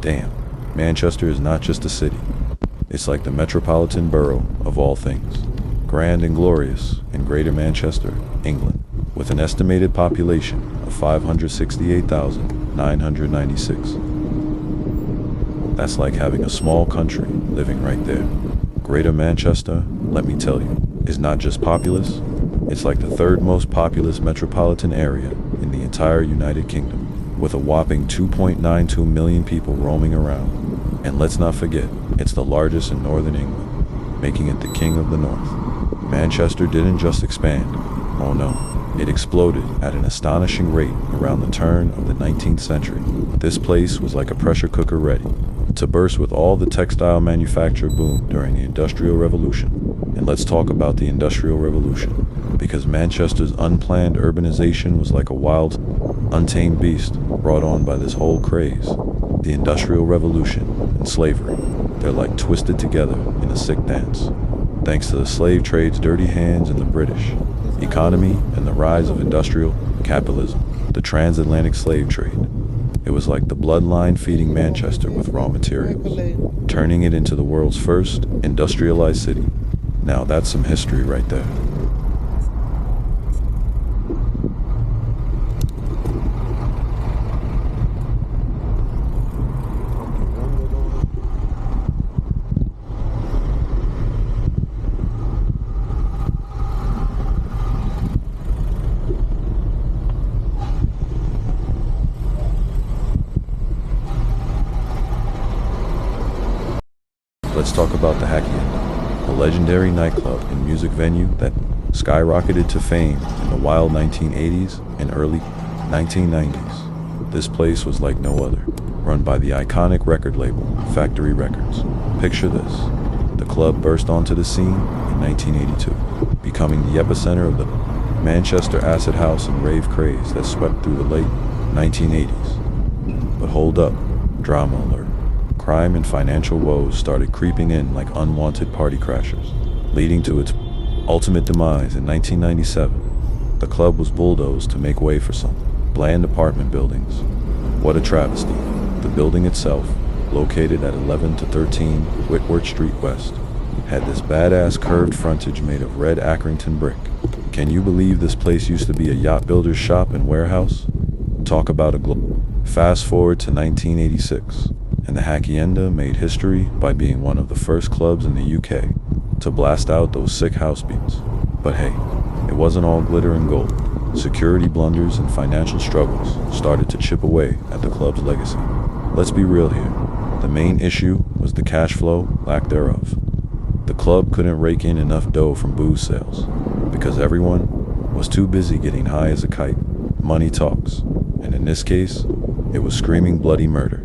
Damn, Manchester is not just a city. It's like the metropolitan borough of all things. Grand and glorious in Greater Manchester, England, with an estimated population of 568,996. That's like having a small country living right there. Greater Manchester, let me tell you, is not just populous, it's like the third most populous metropolitan area in the entire United Kingdom, with a whopping 2.92 million people roaming around. And let's not forget, it's the largest in northern England, making it the king of the north. Manchester didn't just expand, oh no, it exploded at an astonishing rate around the turn of the 19th century. This place was like a pressure cooker ready to burst with all the textile manufacture boom during the Industrial Revolution. And let's talk about the Industrial Revolution, because Manchester's unplanned urbanization was like a wild, untamed beast brought on by this whole craze. The Industrial Revolution and slavery, they're like twisted together in a sick dance. Thanks to the slave trade's dirty hands and the British economy and the rise of industrial capitalism, the transatlantic slave trade, it was like the bloodline feeding Manchester with raw materials, turning it into the world's first industrialized city. Now that's some history right there. Let's talk about the Hacienda, a legendary nightclub and music venue that skyrocketed to fame in the wild 1980s and early 1990s. This place was like no other, run by the iconic record label, Factory Records. Picture this, the club burst onto the scene in 1982, becoming the epicenter of the Manchester acid house and rave craze that swept through the late 1980s. But hold up, drama alert. Crime and financial woes started creeping in like unwanted party crashers, leading to its ultimate demise in 1997. The club was bulldozed to make way for some bland apartment buildings. What a travesty. The building itself, located at 11 to 13 Whitworth Street West, had this badass curved frontage made of red Accrington brick. Can you believe this place used to be a yacht builder's shop and warehouse? Talk about a glow. Fast forward to 1986. And the Hacienda made history by being one of the first clubs in the UK to blast out those sick house beats. But hey, it wasn't all glitter and gold. Security blunders and financial struggles started to chip away at the club's legacy. Let's be real here. The main issue was the cash flow, lack thereof. The club couldn't rake in enough dough from booze sales because everyone was too busy getting high as a kite. Money talks, and in this case, it was screaming bloody murder.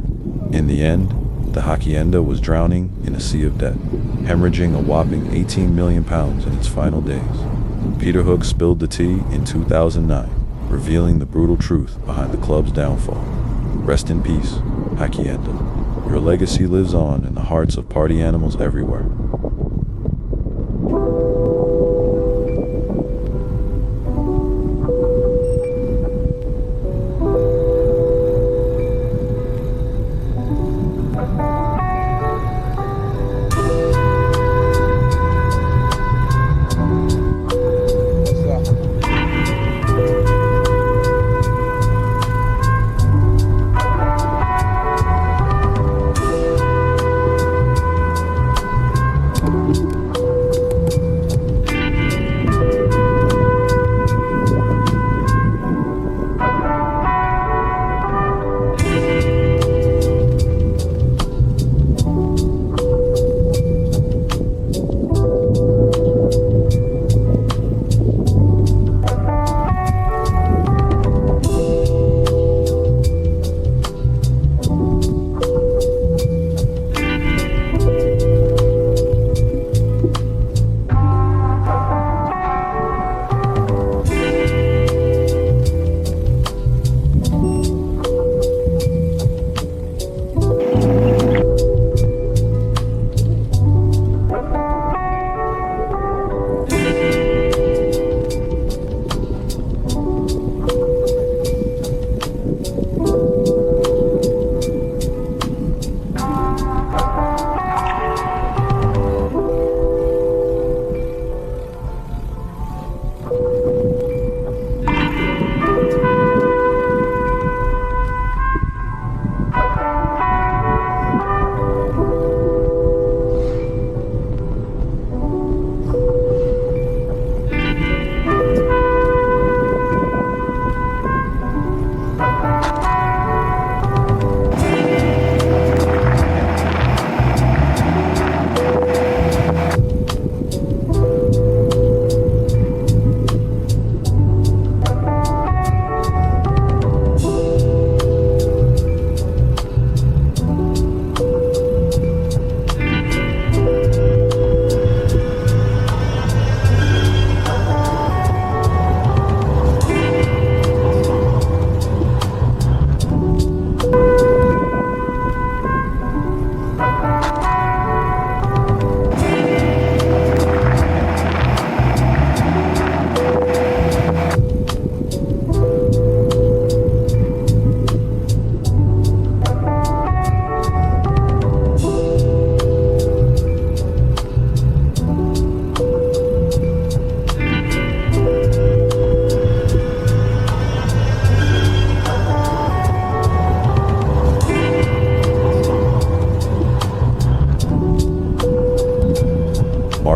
In the end, the Hacienda was drowning in a sea of debt, hemorrhaging a whopping 18 million pounds in its final days. Peter Hook spilled the tea in 2009, revealing the brutal truth behind the club's downfall. Rest in peace, Hacienda. Your legacy lives on in the hearts of party animals everywhere.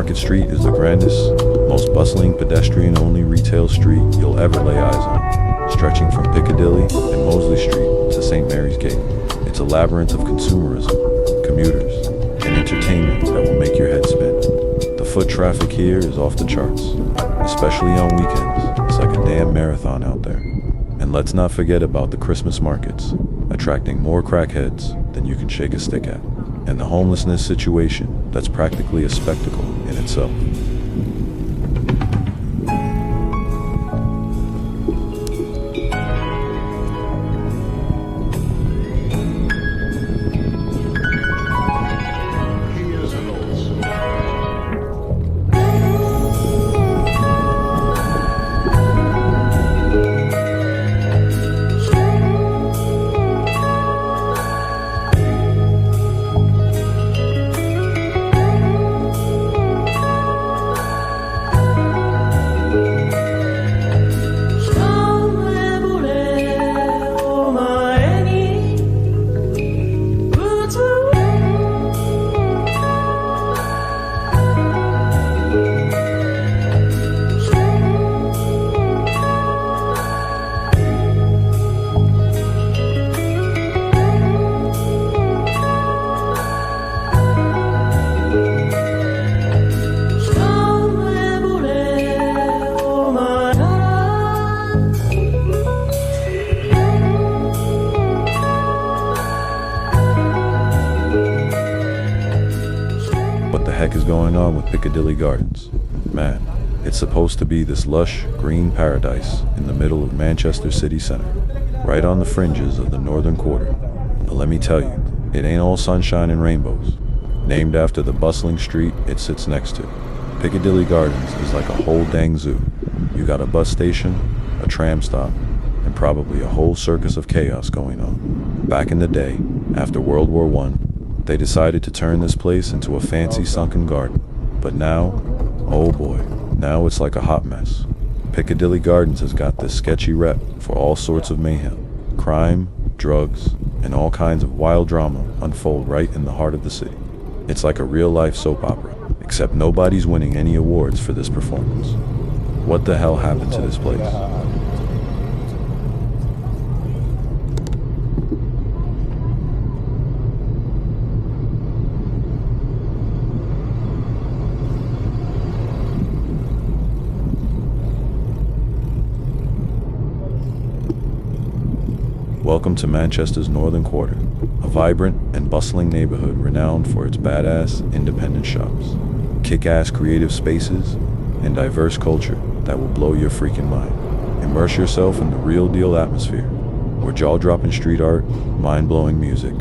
Market Street is the grandest, most bustling pedestrian-only retail street you'll ever lay eyes on, stretching from Piccadilly and Mosley Street to St. Mary's Gate. It's a labyrinth of consumerism, commuters, and entertainment that will make your head spin. The foot traffic here is off the charts, especially on weekends. It's like a damn marathon out there. And let's not forget about the Christmas markets, attracting more crackheads than you can shake a stick at. And the homelessness situation that's practically a spectacle in itself. Is going on with Piccadilly Gardens? Man, it's supposed to be this lush, green paradise in the middle of Manchester city centre, right on the fringes of the Northern Quarter. But let me tell you, it ain't all sunshine and rainbows. Named after the bustling street it sits next to, Piccadilly Gardens is like a whole dang zoo. You got a bus station, a tram stop, and probably a whole circus of chaos going on. Back in the day, after World War I, they decided to turn this place into a fancy sunken garden. But now, oh boy, now it's like a hot mess. Piccadilly Gardens has got this sketchy rep for all sorts of mayhem. Crime, drugs, and all kinds of wild drama unfold right in the heart of the city. It's like a real-life soap opera, except nobody's winning any awards for this performance. What the hell happened to this place? Welcome to Manchester's Northern Quarter, a vibrant and bustling neighborhood renowned for its badass, independent shops, kick-ass creative spaces, and diverse culture that will blow your freaking mind. Immerse yourself in the real-deal atmosphere, where jaw-dropping street art, mind-blowing music,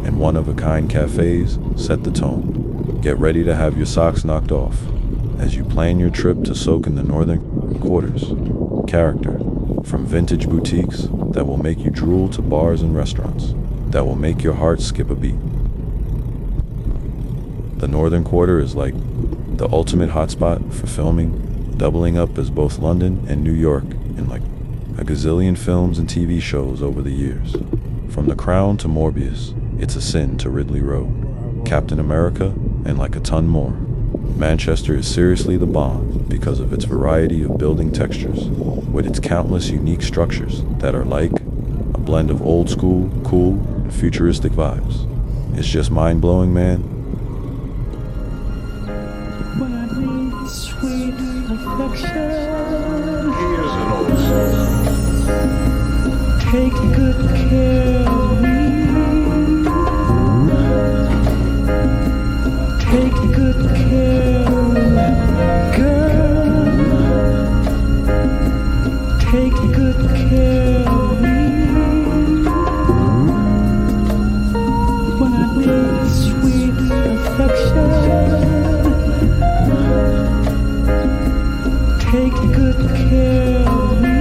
and one-of-a-kind cafes set the tone. Get ready to have your socks knocked off as you plan your trip to soak in the Northern Quarter's character. From vintage boutiques that will make you drool to bars and restaurants that will make your heart skip a beat. The Northern Quarter is like the ultimate hotspot for filming, doubling up as both London and New York in like a gazillion films and TV shows over the years. From The Crown to Morbius, It's a Sin to Ridley Road, Captain America, and like a ton more. Manchester is seriously the bomb because of its variety of building textures, with its countless unique structures that are like a blend of old school, cool, and futuristic vibes. It's just mind-blowing, man. When I need sweet affection, Here's an old song. take good care of me. Take good care, girl. Take good care of me. When I need sweet affection, take good care of me.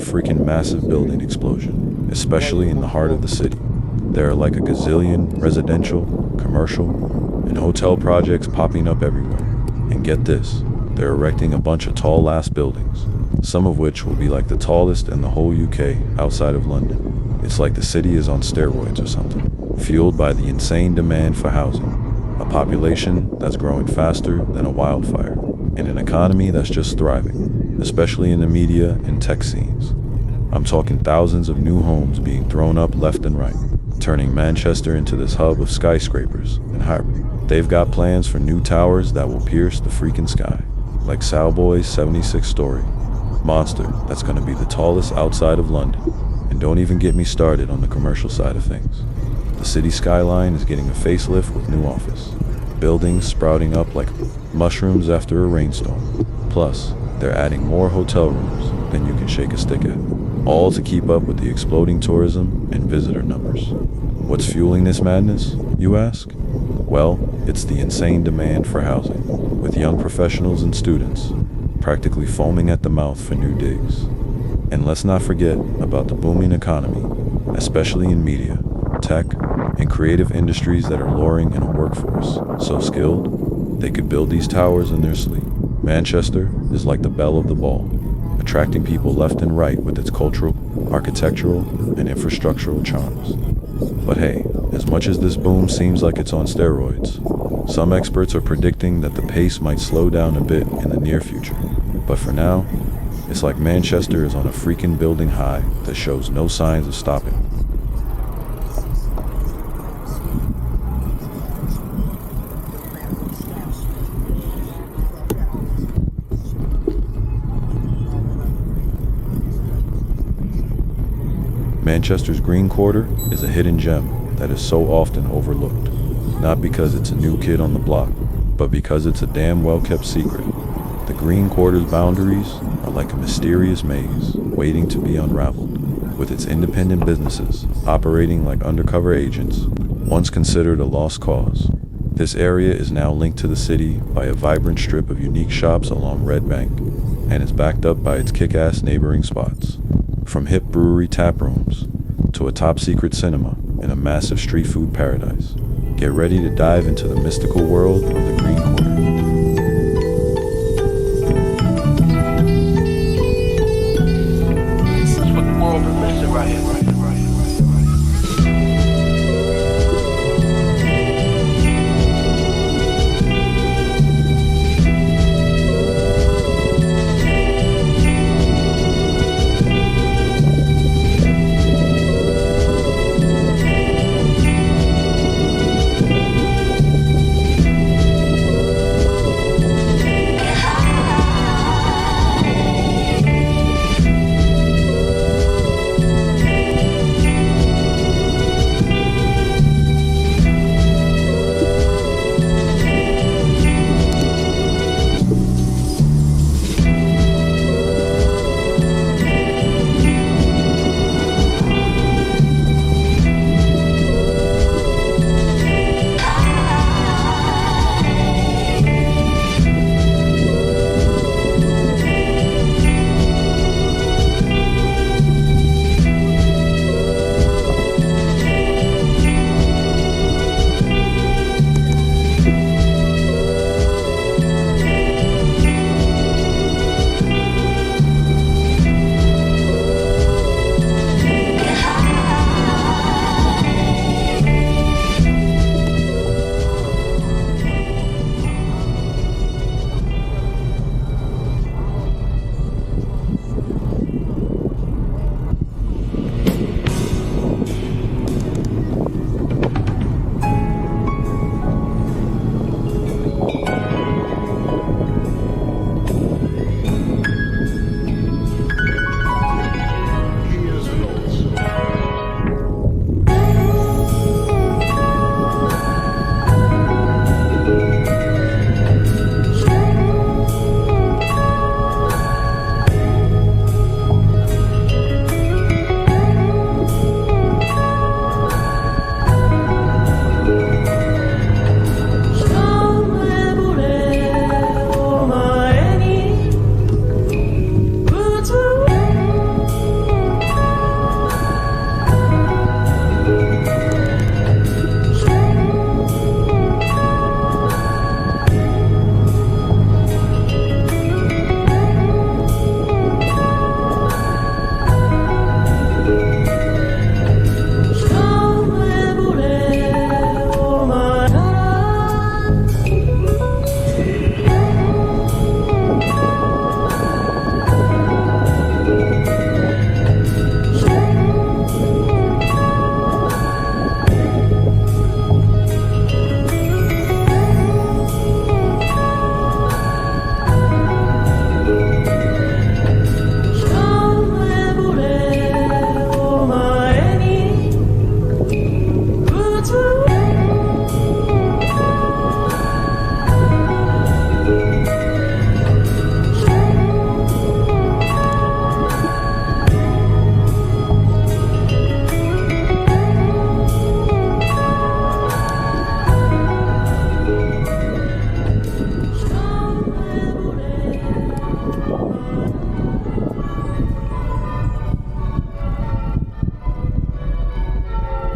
freaking massive building explosion, especially in the heart of the city. There are like a gazillion residential, commercial, and hotel projects popping up everywhere. And get this, they're erecting a bunch of tall-ass buildings, some of which will be like the tallest in the whole UK outside of London. It's like the city is on steroids or something, fueled by the insane demand for housing, a population that's growing faster than a wildfire, and an economy that's just thriving, especially in the media and tech scenes. I'm talking thousands of new homes being thrown up left and right, turning Manchester into this hub of skyscrapers and hype. They've got plans for new towers that will pierce the freaking sky, like Sowboy's 76-story monster that's going to be the tallest outside of London. And don't even get me started on the commercial side of things. The city skyline is getting a facelift with new office buildings sprouting up like mushrooms after a rainstorm. Plus, they're adding more hotel rooms than you can shake a stick at, all to keep up with the exploding tourism and visitor numbers. What's fueling this madness, you ask? Well, it's the insane demand for housing, with young professionals and students practically foaming at the mouth for new digs. And let's not forget about the booming economy, especially in media, tech, and creative industries that are luring in a workforce so skilled they could build these towers in their sleep. Manchester is like the belle of the ball, attracting people left and right with its cultural, architectural, and infrastructural charms. But hey, as much as this boom seems like it's on steroids, some experts are predicting that the pace might slow down a bit in the near future. But for now, it's like Manchester is on a freaking building high that shows no signs of stopping. Manchester's Green Quarter is a hidden gem that is so often overlooked, not because it's a new kid on the block, but because it's a damn well-kept secret. The Green Quarter's boundaries are like a mysterious maze waiting to be unraveled, with its independent businesses operating like undercover agents, once considered a lost cause. This area is now linked to the city by a vibrant strip of unique shops along Red Bank, and is backed up by its kick-ass neighboring spots. From hip brewery tap rooms to a top-secret cinema in a massive street food paradise. Get ready to dive into the mystical world of the Green Quarter. That's what the world is missing right here.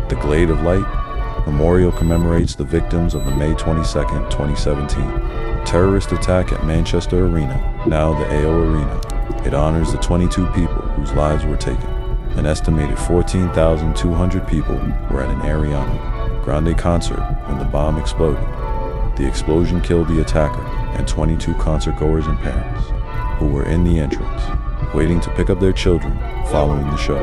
The Glade of Light Memorial commemorates the victims of the May 22, 2017 terrorist attack at Manchester Arena, now the AO Arena. It honors the 22 people whose lives were taken. An estimated 14,200 people were at an Ariana Grande concert when the bomb exploded. The explosion killed the attacker and 22 concertgoers and parents who were in the entrance, waiting to pick up their children following the show.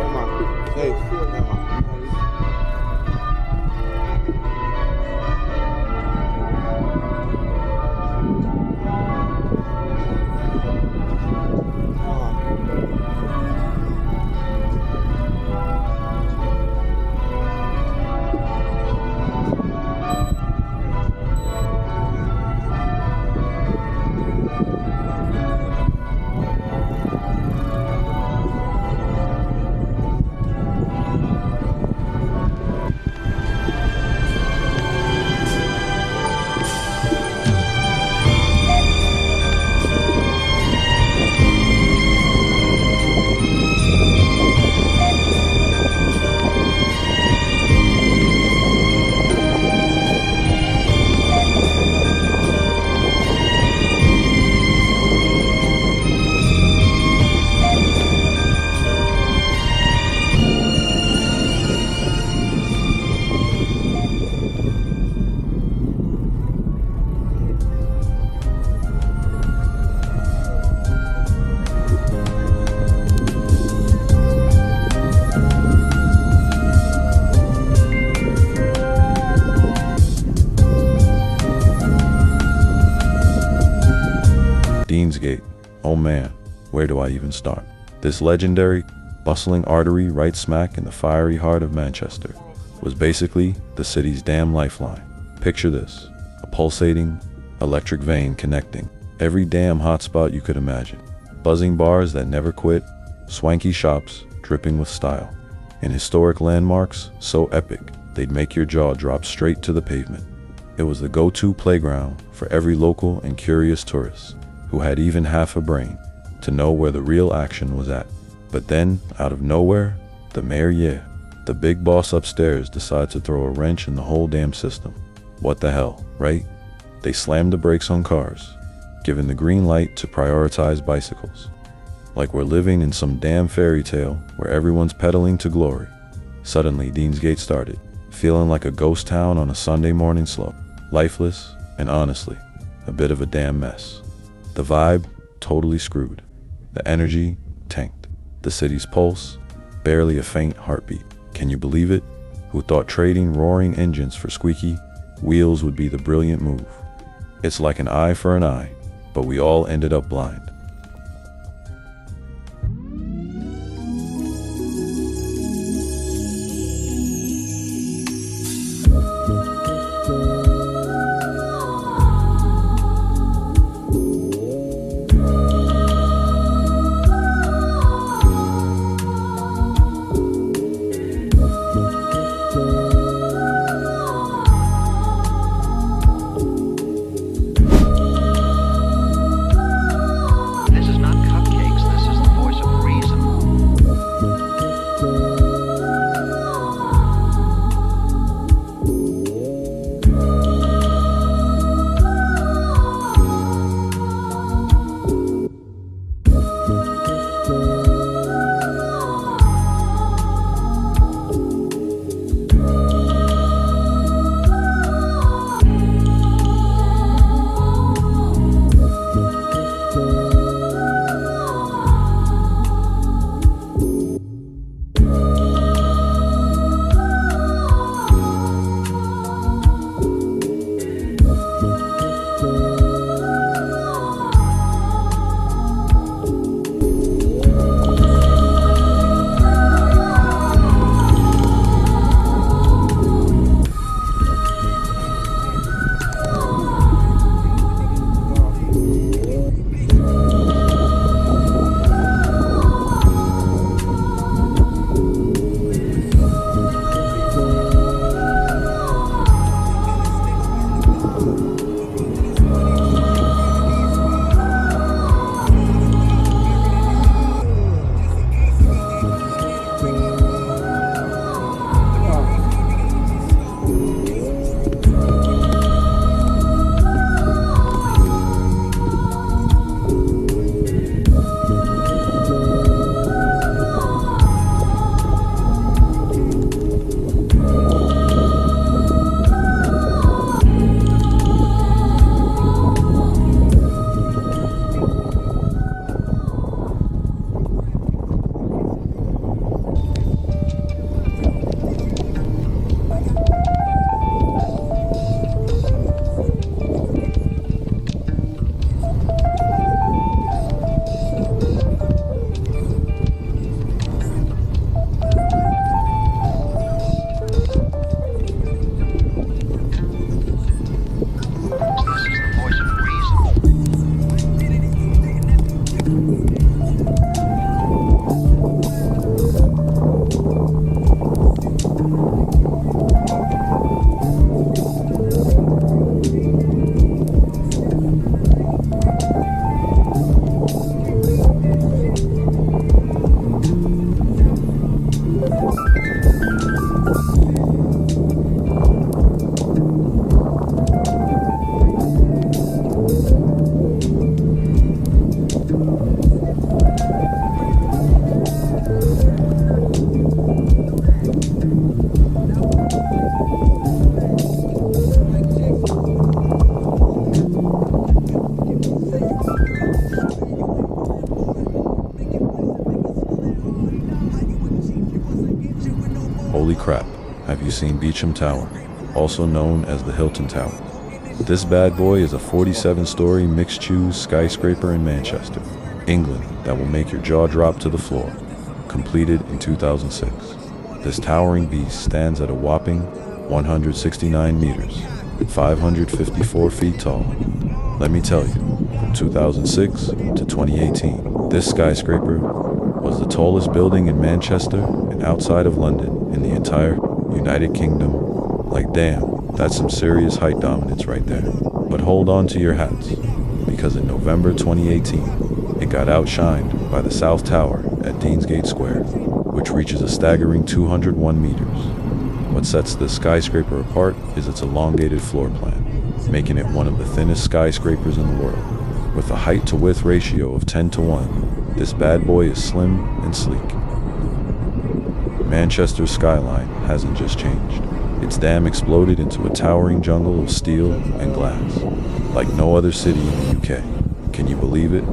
Deansgate. Oh man, where do I even start? This legendary, bustling artery right smack in the fiery heart of Manchester was basically the city's damn lifeline. Picture this, a pulsating, electric vein connecting every damn hotspot you could imagine. Buzzing bars that never quit, swanky shops dripping with style, and historic landmarks so epic they'd make your jaw drop straight to the pavement. It was the go-to playground for every local and curious tourist who had even half a brain to know where the real action was at. But then, out of nowhere, the mayor, the big boss upstairs, decided to throw a wrench in the whole damn system. What the hell, right? They slammed the brakes on cars, giving the green light to prioritize bicycles. Like we're living in some damn fairy tale where everyone's pedaling to glory. Suddenly, Deansgate started feeling like a ghost town on a Sunday morning slow, lifeless, and honestly, a bit of a damn mess. The vibe, totally screwed. The energy, tanked. The city's pulse, barely a faint heartbeat. Can you believe it? Who thought trading roaring engines for squeaky wheels would be the brilliant move? It's like an eye for an eye, but we all ended up blind. Holy crap, have you seen Beecham Tower, also known as the Hilton Tower? This bad boy is a 47-story mixed-use skyscraper in Manchester, England that will make your jaw drop to the floor. Completed in 2006. This towering beast stands at a whopping 169 meters, 554 feet tall. Let me tell you, from 2006 to 2018, this skyscraper was the tallest building in Manchester and outside of London in the entire United Kingdom. Like damn, that's some serious height dominance right there. But hold on to your hats, because in November 2018, it got outshined by the South Tower at Deansgate Square, which reaches a staggering 201 meters. What sets this skyscraper apart is its elongated floor plan, making it one of the thinnest skyscrapers in the world. With a height-to-width ratio of 10:1, this bad boy is slim and sleek. Manchester's skyline hasn't just changed. Its dam exploded into a towering jungle of steel and glass, like no other city in the UK. Can you believe it?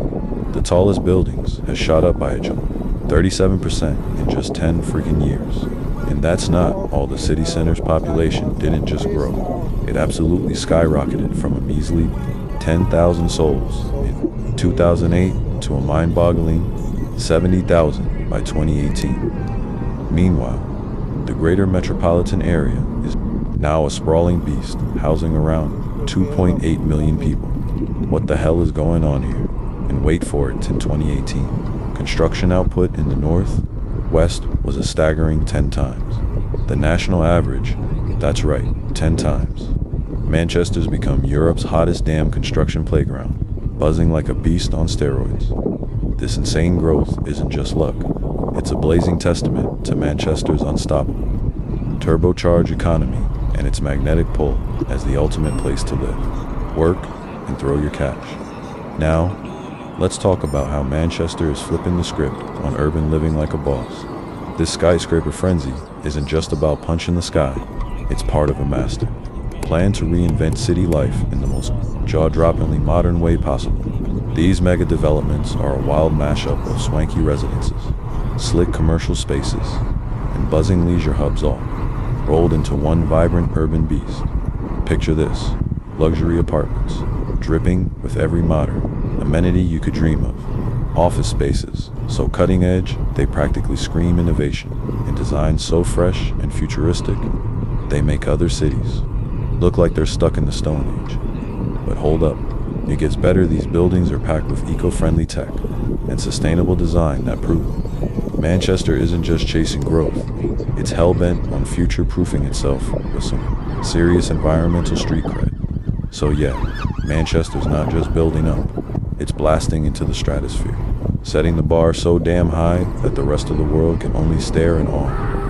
The tallest buildings has shot up by a jump, 37% in just 10 freaking years. And that's not all. The city center's population didn't just grow. It absolutely skyrocketed from a measly 10,000 souls in 2008 to a mind-boggling 70,000 by 2018. Meanwhile, the greater metropolitan area is now a sprawling beast, housing around 2.8 million people. What the hell is going on here? And wait for it, in 2018, construction output in the north-west was a staggering 10 times. The national average, that's right, 10 times. Manchester's become Europe's hottest damn construction playground, buzzing like a beast on steroids. This insane growth isn't just luck. It's a blazing testament to Manchester's unstoppable, turbocharged economy and its magnetic pull as the ultimate place to live, work, and throw your cash. Now, let's talk about how Manchester is flipping the script on urban living like a boss. This skyscraper frenzy isn't just about punching the sky, it's part of a master plan to reinvent city life in the most jaw-droppingly modern way possible. These mega developments are a wild mashup of swanky residences, slick commercial spaces, and buzzing leisure hubs all rolled into one vibrant urban beast. Picture this: luxury apartments, dripping with every modern amenity you could dream of. Office spaces, so cutting edge, they practically scream innovation, and designs so fresh and futuristic, they make other cities look like they're stuck in the Stone Age. But hold up, it gets better. These buildings are packed with eco-friendly tech and sustainable design that prove Manchester isn't just chasing growth, it's hell-bent on future-proofing itself with some serious environmental street cred. So yeah, Manchester's not just building up, it's blasting into the stratosphere, setting the bar so damn high that the rest of the world can only stare in awe.